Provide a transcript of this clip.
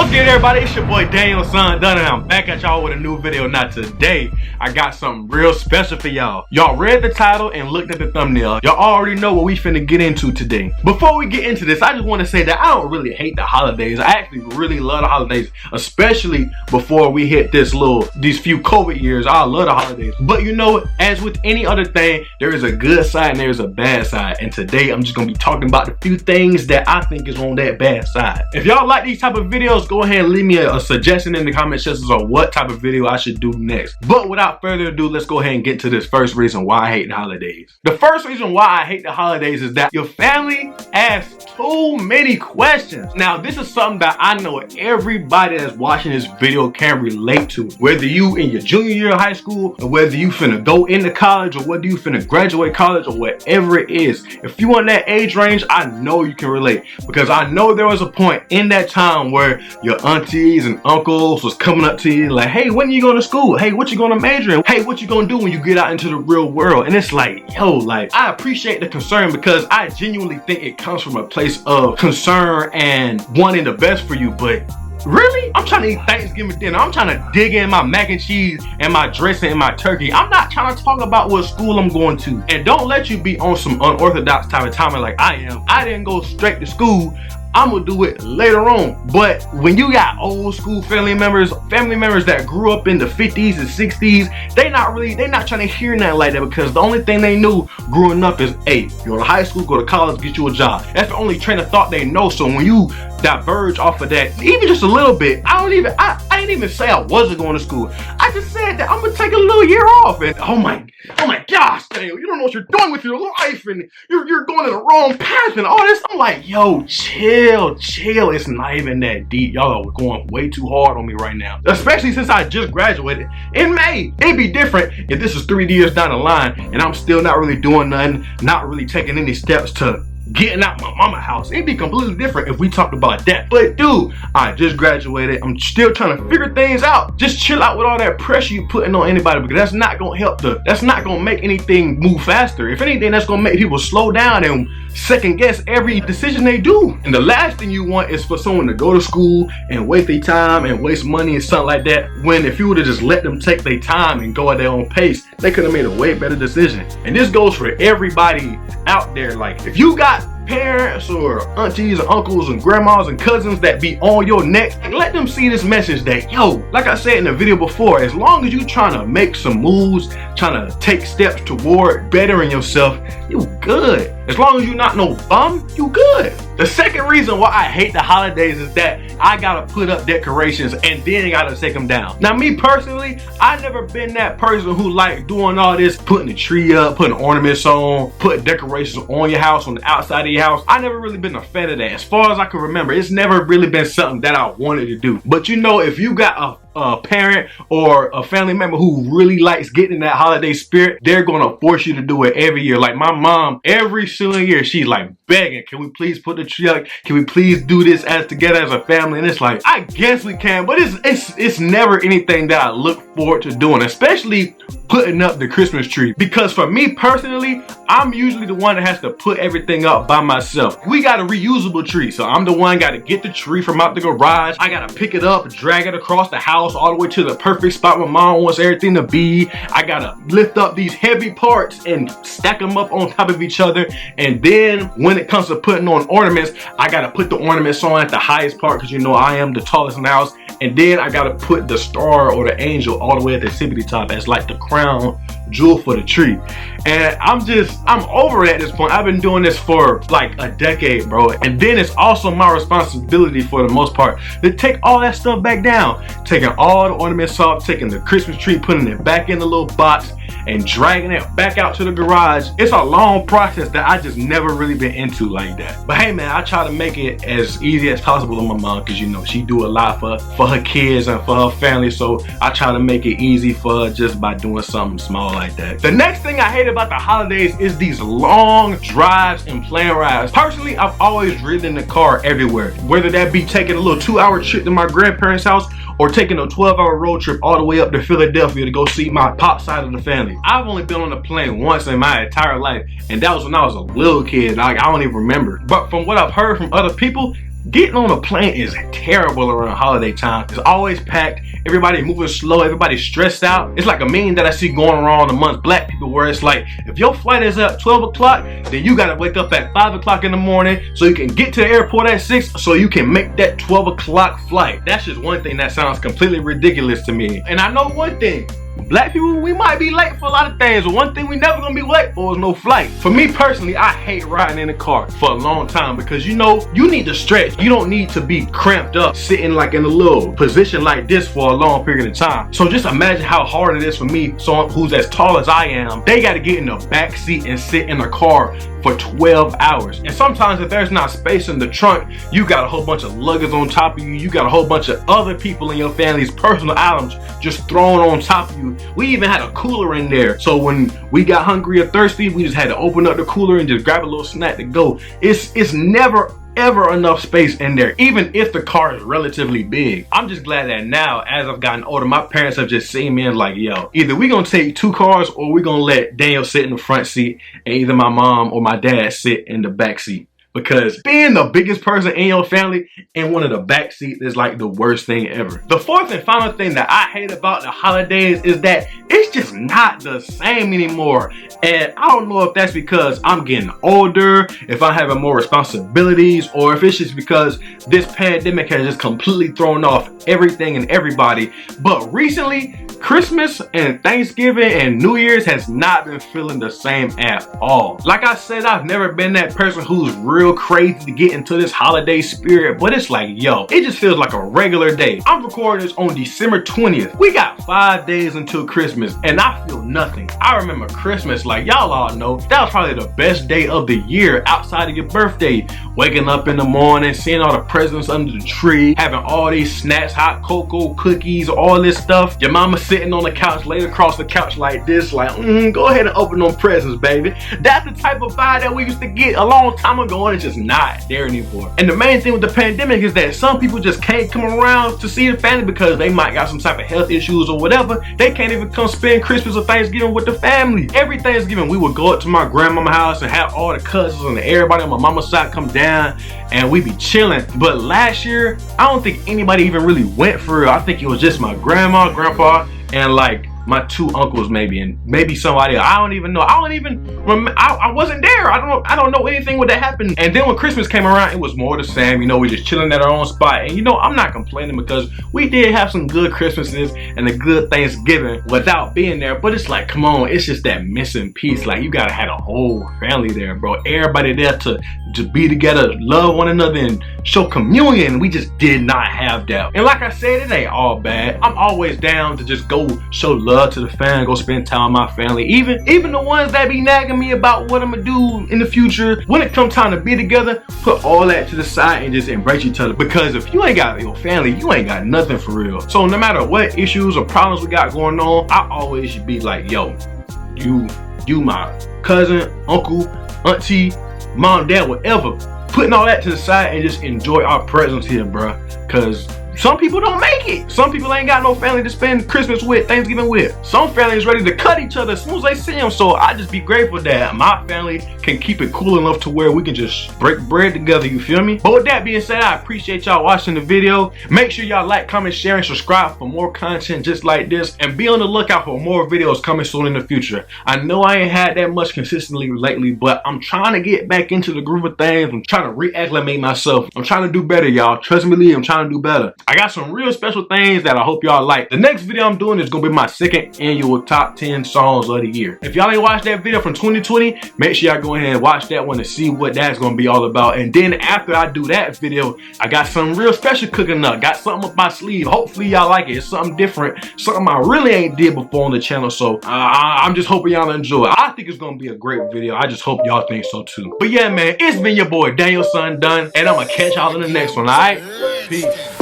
What's good, everybody? It's your boy Daniel Son Dunn, and I'm back at y'all with a new video. Now today, I got something real special for y'all. Y'all read the title and looked at the thumbnail. Y'all already know what we finna get into today. Before we get into this, I just want to say that I don't really hate the holidays. I actually really love the holidays, especially before we hit these few COVID years. I love the holidays. But you know, as with any other thing, there is a good side and there's a bad side. And today, I'm just gonna be talking about the few things that I think is on that bad side. If y'all like these type of videos, go ahead and leave me a suggestion in the comment sections on what type of video I should do next. But without further ado, let's go ahead and get to this first reason why I hate the holidays. The first reason why I hate the holidays is that your family asks too many questions. Now, this is something that I know everybody that's watching this video can relate to. Whether you in your junior year of high school, or whether you finna go into college, or whether you finna graduate college, or whatever it is. If you in that age range, I know you can relate. Because I know there was a point in that time where your aunties and uncles was coming up to you like, hey, when are you going to school? Hey, what you going to major in? Hey, what you going to do when you get out into the real world? And it's like, yo, like, I appreciate the concern because I genuinely think it comes from a place of concern and wanting the best for you. But really? I'm trying to eat Thanksgiving dinner. I'm trying to dig in my mac and cheese and my dressing and my turkey. I'm not trying to talk about what school I'm going to. And don't let you be on some unorthodox type of timing like I am. I didn't go straight to school. I'm gonna do it later on. But when you got old school family members that grew up in the 50s and 60s, they not trying to hear nothing like that, because the only thing they knew growing up is, hey, go to high school, go to college, get you a job. That's the only train of thought they know. So when you diverge off of that, even just a little bit, I didn't even say I wasn't going to school. I just said that I'm gonna take a little year off. And oh my gosh, Daniel, you don't know what you're doing with your life, and you're going in the wrong path and all this. I'm like, yo, chill. It's not even that deep. Y'all are going way too hard on me right now. Especially since I just graduated in May. It'd be different if this is 3 years down the line and I'm still not really doing nothing, not really taking any steps to getting out my mama house. It'd be completely different if we talked about that. But dude, I just graduated. I'm still trying to figure things out. Just chill out with all that pressure you putting on anybody, because that's not gonna help. That's not gonna make anything move faster. If anything, that's gonna make people slow down and second guess every decision they do. And the last thing you want is for someone to go to school and waste their time and waste money and something like that, when if you would have just let them take their time and go at their own pace, they could have made a way better decision. And this goes for everybody out there. Like, if you got parents or aunties or uncles and grandmas and cousins that be on your neck, and let them see this message that, yo, like I said in the video before, as long as you trying to make some moves, trying to take steps toward bettering yourself, you good. As long as you're not no bum, you good. The second reason why I hate the holidays is that I gotta put up decorations and then gotta take them down. Now, me personally, I never been that person who like doing all this, putting the tree up, putting ornaments on, putting decorations on your house, on the outside of your house. I never really been a fan of that. As far as I can remember, it's never really been something that I wanted to do. But you know, if you got a parent or a family member who really likes getting in that holiday spirit, they're gonna force you to do it every year. Like my mom, every single year, she's like begging, can we please put the tree up? Can we please do this together as a family? And it's like, I guess we can, but it's never anything that I look forward to doing, especially putting up the Christmas tree. Because for me personally, I'm usually the one that has to put everything up by myself. We got a reusable tree, so I'm the one got to get the tree from out the garage. I got to pick it up, drag it across the house all the way to the perfect spot my mom wants everything to be. I got to lift up these heavy parts and stack them up on top of each other. And then when it comes to putting on ornaments, I got to put the ornaments on at the highest part, because you know I am the tallest in the house. And then I got to put the star or the angel all the way at the tippity top as like the crown jewel for the tree. And I'm over it at this point. I've been doing this for like a decade, bro. And then it's also my responsibility for the most part to take all that stuff back down, taking all the ornaments off, taking the Christmas tree, putting it back in the little box, and dragging it back out to the garage. It's a long process that I just never really been into like that. But hey man, I try to make it as easy as possible on my mom, because you know she do a lot for her kids and for her family, so I try to make it easy for her just by doing something small like that. The next thing I hate about the holidays is these long drives and plane rides. Personally, I've always ridden in the car everywhere, whether that be taking a little 2-hour trip to my grandparents' house or taking a 12-hour road trip all the way up to Philadelphia to go see my pop side of the family. I've only been on a plane once in my entire life, and that was when I was a little kid. I don't even remember. But from what I've heard from other people, Getting on a plane is terrible around holiday time. It's always packed. Everybody moving slow. Everybody's stressed out. It's like a meme that I see going around amongst black people where it's like, if your flight is at 12 o'clock, then you gotta wake up at 5 o'clock in the morning so you can get to the airport at 6 so you can make that 12 o'clock flight. That's just one thing that sounds completely ridiculous to me. And I know one thing. Black people, we might be late for a lot of things, but one thing we never gonna be late for is no flight. For me personally, I hate riding in the car for a long time because you know, you need to stretch. You don't need to be cramped up, sitting like in a little position like this for a long period of time. So just imagine how hard it is for me, someone who's as tall as I am. They gotta get in the back seat and sit in the car for 12 hours. And sometimes if there's not space in the trunk, you got a whole bunch of luggage on top of you. You got a whole bunch of other people in your family's personal items just thrown on top of you. We even had a cooler in there. So when we got hungry or thirsty, we just had to open up the cooler and just grab a little snack to go. It's never ever enough space in there, even if the car is relatively big. I'm just glad that now, as I've gotten older, my parents have just seen me and like, yo, either we gonna take 2 cars or we gonna let Daniel sit in the front seat and either my mom or my dad sit in the back seat. Because being the biggest person in your family in one of the back seats is like the worst thing ever. The fourth and final thing that I hate about the holidays is that it's just not the same anymore. And I don't know if that's because I'm getting older, if I'm having more responsibilities, or if it's just because this pandemic has just completely thrown off everything and everybody. But recently, Christmas and Thanksgiving and New Year's has not been feeling the same at all. Like I said, I've never been that person who's real crazy to get into this holiday spirit, but it's like, yo, it just feels like a regular day. I'm recording this on December 20th. We got 5 days until Christmas and I feel nothing. I remember Christmas, like y'all all know, that was probably the best day of the year outside of your birthday. Waking up in the morning, seeing all the presents under the tree, having all these snacks, hot cocoa, cookies, all this stuff. Your mama sitting on the couch, laid across the couch like this, like, go ahead and open them presents, baby. That's the type of vibe that we used to get a long time ago, and it's just not there anymore. And the main thing with the pandemic is that some people just can't come around to see the family because they might got some type of health issues or whatever. They can't even come spend Christmas or Thanksgiving with the family. Every Thanksgiving, we would go up to my grandmama's house and have all the cousins and everybody on my mama's side come down and we be chilling. But last year, I don't think anybody even really went for real. I think it was just my grandma, grandpa, and like my 2 uncles maybe, and maybe somebody else. I don't even know. I don't even remember. I wasn't there. I don't know anything what that happened. And then when Christmas came around, it was more the same. You know, we just chilling at our own spot. And you know, I'm not complaining because we did have some good Christmases and a good Thanksgiving without being there. But it's like, come on, it's just that missing piece. Like, you gotta have a whole family there, bro. Everybody there to be together, love one another, and show communion. We just did not have that. And like I said, it ain't all bad. I'm always down to just go show love to the fan, go spend time with my family. Even the ones that be nagging me about what I'm gonna do in the future. When it comes time to be together, put all that to the side and just embrace each other. Because if you ain't got your family, you ain't got nothing for real. So no matter what issues or problems we got going on, I always should be like, yo, you my cousin, uncle, auntie, mom, dad, whatever. Putting all that to the side and just enjoy our presence here, bruh. Cause some people don't make it. Some people ain't got no family to spend Christmas with, Thanksgiving with. Some families ready to cut each other as soon as they see them. So I just be grateful that my family can keep it cool enough to where we can just break bread together, you feel me? But with that being said, I appreciate y'all watching the video. Make sure y'all like, comment, share, and subscribe for more content just like this. And be on the lookout for more videos coming soon in the future. I know I ain't had that much consistently lately, but I'm trying to get back into the groove of things. I'm trying to reacclimate myself. I'm trying to do better, y'all. Trust me, I'm trying to do better. I got some real special things that I hope y'all like. The next video I'm doing is gonna be my 2nd annual top 10 songs of the year. If y'all ain't watched that video from 2020, make sure y'all go ahead and watch that one to see what that's gonna be all about. And then after I do that video, I got something real special cooking up. Got something up my sleeve. Hopefully y'all like it. It's something different, something I really ain't did before on the channel. So I'm just hoping y'all enjoy it. I think it's gonna be a great video. I just hope y'all think so too. But yeah, man, it's been your boy Daniel Son Dunn, and I'm gonna catch y'all in the next one. All right, peace.